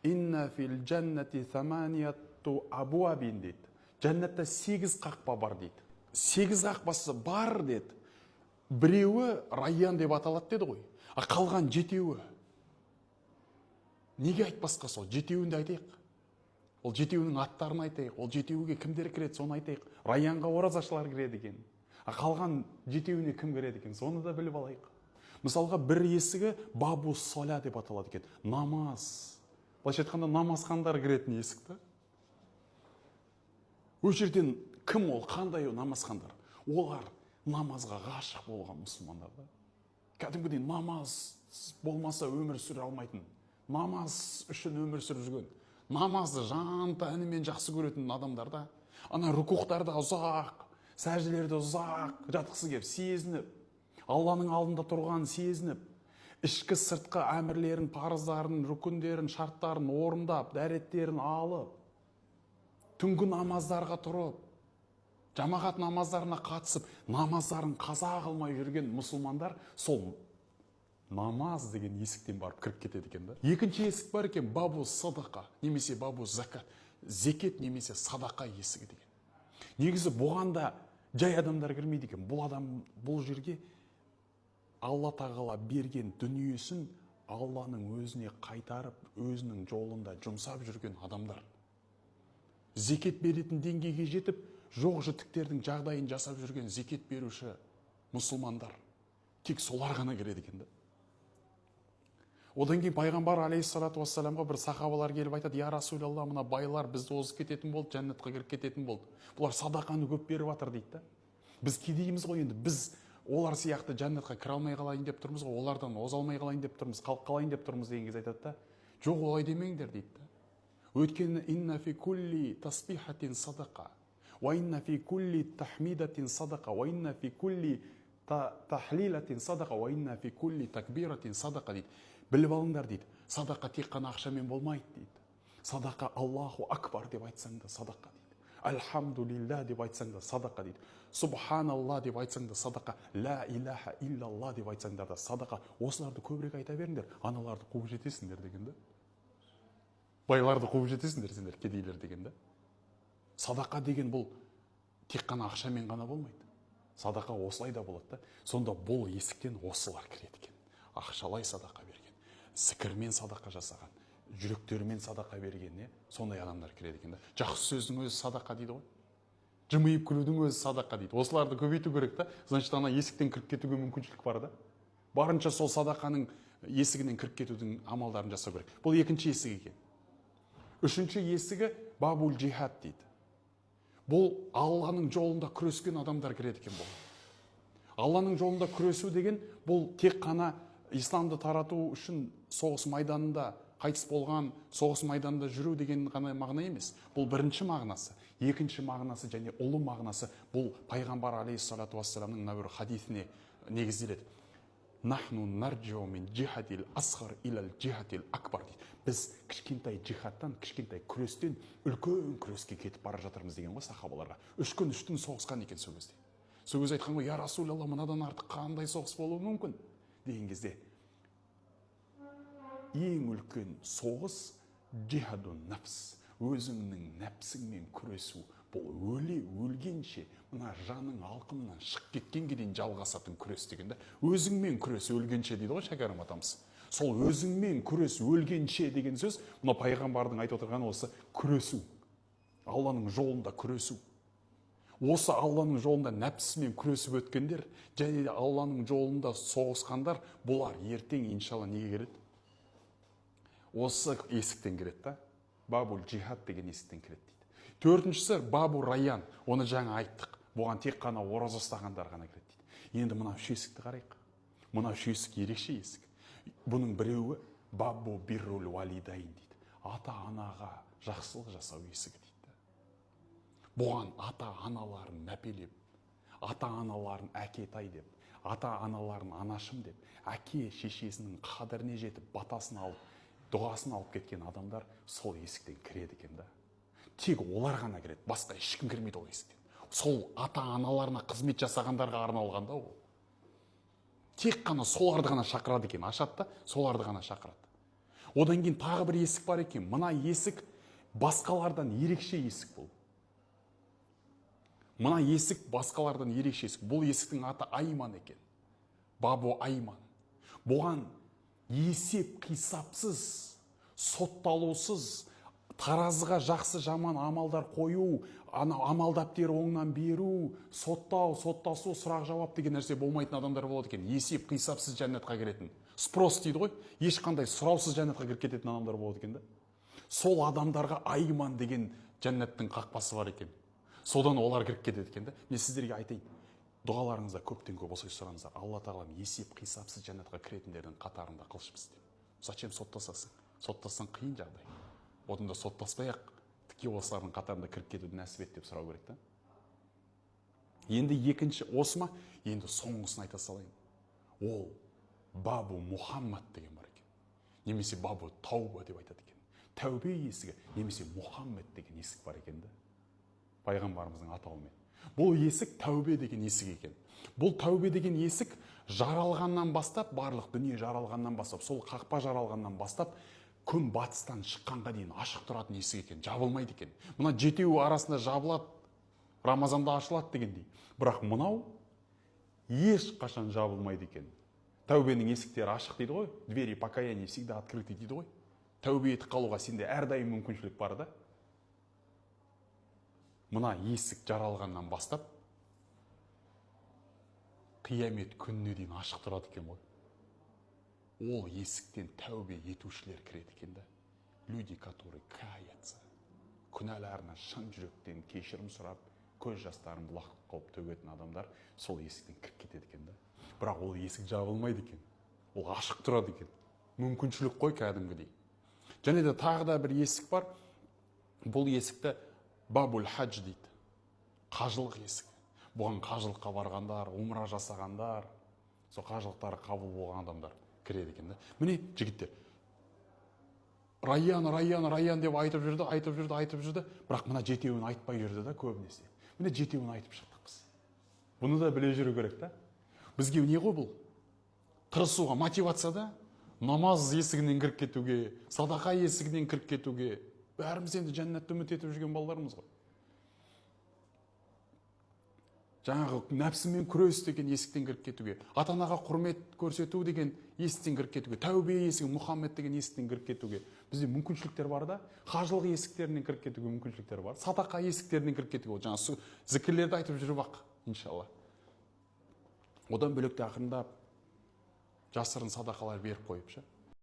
Инна фил джаннати саманияту абуабин дейді. Жәннатта 8 қақпа бар дейді. 8 қақпасы бар деді. Біреуі Райян деп аталады деді ғой. А қалған 7-еуі. Неге айтпасқа сол? 7-еуін де айтайық. Ол 7-еуінің аттарын айтайық. Ол 7-еуге кімдер кіреді, соны айтайық. Райянға оразашылар кіреді екен. А қалған 7-еуіне кім кіреді екен? Соны да біліп алайық. Мысалға бір есігі бабу соля деп аталады екен. Намаз. Былайша айтқанда намазхандар кіретін есікті. Ол жерден кім ол, қандай намазхандар? Олар намазға ғашық болған мұсылмандар да. Кәдімгідей намаз болмаса өмір сүре алмайтын. Намаз үшін өмір сүріп жүрген. Намазды жан тәнімен жақсы көретін адамдар да. Ана рукуқтарда ұзақ, сәжделерде ұзақ жатқысы келіп, сезініп, Алланың алдында тұрған сезініп, ішкі сыртқы әмірлерін, парыздарын, рүкіндерін, шарттарын орындап, дәреттерін алып, түнгі намаздарға тұрып, жамағат намаздарына қатысып, намаздарын қаза қылмай жүрген мұсылмандар сол намаз деген есіктен барып кіріп кетеді екен да. Екінші есік бар екен, бабу садақа, немесе бабу закат, зекет немесе садақа есігі деген. Негізі бұғанда жай адамдар кірмейді екен. Бұл жерге Алла тағала берген дүниесін Алланың өзіне қайтарып, өзінің жолында жұмсап жүрген адамдар. Зекет беретін деңгейге жетіп, жоқ жітіктердің жағдайын жасап жүрген зекет беруші мұсылмандар. Тек солар ғана кіреді екен да. Одан кейін пайғамбар алейхиссалату вассаламға бір сахабалар келіп айтады: "Я Расулалла, мына байлар бізді озып кететін болды, жәннатқа кіріп кететін болды. Бұлар садақаны көп беріп жатыр" дейді да. Біз кедейміз ғой енді, біз олар сияқты жәннатқа кіре алмай қалайын деп тұрмыз ғой, олардан оза алмай қалайын деп тұрмыз, қалып қалайын деп тұрмыз деген кезде айтады да: "Жоқ, олай демеңдер" дейді да. Өйткені инна фи кулли тасбихатин садақа, ва инна фи кулли тахмидатин садақа, ва инна фи кулли тахлилатин садақа, ва инна фи кулли такбиратин садақа дейді. Біліп алыңдар дейді. Садақа тек қана ақшамен болмайды дейді. Садақа Аллаху акбар деп айтсаң да садақа дейді. Альхамдулилля деп айтсаң да садақа дейді. Субханалла деп айтсаң да садақа. Ла илаха иллалла деп айтсаңдар да садақа. Осыларды көбірек айта беріңдер, аналарды қуып жетесіңдер деген да. Байларды қуып жетесіңдер сендер, кедейлер деген да. Садақа деген бұл тек қана ақшамен ғана болмайды. Садақа осылай да болады да. Сонда бұл есіктен осылар кіреді екен. Ақшалай садақа берген, зікірмен садақа жасаған, жүректерімен садақа берген, сондай адамдар кіреді екен да. Жақсы сөздің өзі садақа дейді ғой. Жымиып күлудің өзі садақа дейді. Осыларды көбейту керек та. Значит, ана есіктен кіріп кетуге мүмкіншілік бар да. Барынша сол садақаның есігінен кіріп кетудің амалдарын жасау керек. Бұл екінші есік екен. Үшінші есігі бабул джихад дейді. Бұл Алланың жолында күрескен адамдар кіреді екен бұл. Алланың жолында күресу деген бұл тек қана исламды тарату үшін соғыс майданында қайтыс болған, соғыс майданында жүру деген ғана мағына емес. Бұл бірінші мағынасы. Екінші мағынасы және ұлы мағынасы бұл пайғамбар алейхиссалату вассаламның мына бір хадисіне негізделеді. Нахну нарджиу мин джихадил асғар илал джихадил акбар дейді. Біз кішкентай джихадтан, кішкентай күрестен үлкен күреске кетіп бара жатырмыз деген ғой сахабаларға. 3 күн 3 түн соғысқан екен сол кезде. Сол кезде айтқан ғой: "Я Расулалла, мынадан артық қандай соғыс болуы мүмкін?" деген кезде ең үлкен соғыс джихадун нафс, өзіңнің нәпсіңмен күресу. Бұл өлгенше, мына жаның алқымынан шығып кеткенге дейін жалғасатын күрес деген да. Өзіңмен күрес өлгенше дейді ғой шәкәрім атамыз. Сол өзіңмен күрес өлгенше деген сөз, мына пайғамбардың айтып отырғаны осы күресу. Алланың жолында күресу. Осы Алланың жолында нәпсімен күресіп өткендер, және де Алланың жолында соғысқандар, бұлар ертең иншалла неге келеді? Осы есіктен кіреді да. Бабул джихад деген есіктен кіреді дейді. Төртіншісі бабу райян. Оны жаңа айттық. Бұған тек қана ораза ұстағандар ғана кіреді дейді. Енді мына үш есікті қарайық. Мына үш есік ерекше есік. Бұның біреуі бабу биррул валидайн дейді. Ата-анаға жақсылық жасау есігі дейді. Бұған ата-аналарын мәпелеп, ата-аналарын әкетай деп, ата-аналарын анашым деп, әке шешесінің қадіріне жетіп, батасын алып, дұғасын алып кеткен адамдар сол есіктен кіреді екен да. Тек олар ғана кіреді, басқа ешкім кірмейді ол есіктен. Сол ата-аналарына қызмет жасағандарға арналған да ол. Тек қана соларды ғана шақырады екен, ашады да, соларды ғана шақырады. Одан кейін тағы бір есік бар екен. Мына есік басқалардан ерекше есік бұл. Мына есік басқалардан ерекше есік. Бұл есіктің аты Айман екен. Бабу Айман. Бұған есеп қисапсыз, сотталусыз, таразыға жақсы жаман амалдар қою, амалдап тері оңнан беру, соттасу, сұрақ жауап деген нәрсе болмайтын адамдар болады екен. Есеп қисапсыз жәннатқа кіретін. Спрос дейді ғой, ешқандай сұраусыз жәннатқа кіріп кететін адамдар болады екен да. Сол адамдарға Айман деген жәннаттың қақпасы бар екен. Содан олар кіріп кетеді екен да. Мен сіздерге айтайын, дұғаларыңызда көптен көп осылай сұраңыздар. Алла тағалам есеп қисапсыз жәннатқа кіретіндердің қатарында қылшы бізді. Зачем соттасасың? Соттассаң қиын жағдай. Одан да соттаспай-ақ тіке осылардың қатарында кіріп кетуді нәсіп ет деп сұрау керек та. Енді екінші осы ма? Енді соңғысын айта салайын. Ол Бабу Мұхаммад деген бар екен. Немесе Бабу Тауба деп айтады екен. Тәубе есігі, немесе Мұхаммад деген есік бар екен да. Пайғамбарымыздың атауымен. Бұл есік тәубе деген есік екен. Бұл тәубе деген есік жаралғаннан бастап, барлық дүние жаралғаннан бастап, сол қақпа жаралғаннан бастап, күн батыстан шыққанға дейін ашық тұратын есік екен, жабылмайды екен. Мына жетеуі арасында жабылады, Рамазанда ашылады дегендей. Бірақ мынау еш қашан жабылмайды екен. Тәубенің есіктері ашық дейді ғой, двери покаяния всегда открыты дейді ғой. Тәубе етіп қалуға сенде әрдайым мүмкіншілік бар да. Мына есік жаралғаннан бастап, қиямет күніне дейін ашық тұрады екен ғой. Ол есіктен тәубе етушілер кіреді екен да. Люди, которые каятся. Күнәларына шын жүректен кешірім сұрап, көз жастарын бұлақ қылып төгетін адамдар сол есіктен кіріп кетеді екен да. Бірақ ол есік жабылмайды екен. Ол ашық тұрады екен. Мүмкіншілік қой кәдімгідей. Және де тағы да бір есік бар. Бұл есікті Бабул Хадж дейді. Қажылық есігі. Бұған қажылыққа барғандар, умра жасағандар, сол қажылықтары қабыл болған адамдар кіреді екен да. Міне жігіттер, Райян деп айтып жүрді, бірақ мына жетеуін айтпай жүрді да көбінесе. Міне жетеуін айтып шықтық біз. Бұны да біле жүру керек та. Бізге не ғой бұл? Тырысуға, мотивацияда намаз есігінен кіріп кетуге, садақа есігінен кіріп кетуге, бәріміз енді жәннатты үміт етіп жүрген балаларымыз ғой. Жаңағы нәпсімен күрес деген есіктен кіріп кетуге, ата-анаға құрмет көрсету деген есіктен кіріп кетуге, тәубе есігі, Мұхаммед деген есіктен кіріп кетуге бізде мүмкіншіліктер бар да. Қажылық есіктерінен кіріп кетуге мүмкіншіліктер бар. Садақа есіктерінен кіріп кетуге, жаңа зікірлерді айтып жүріп ақ, иншалла. Одан бөлек те ақырындап жасырын садақалар беріп қойып ше.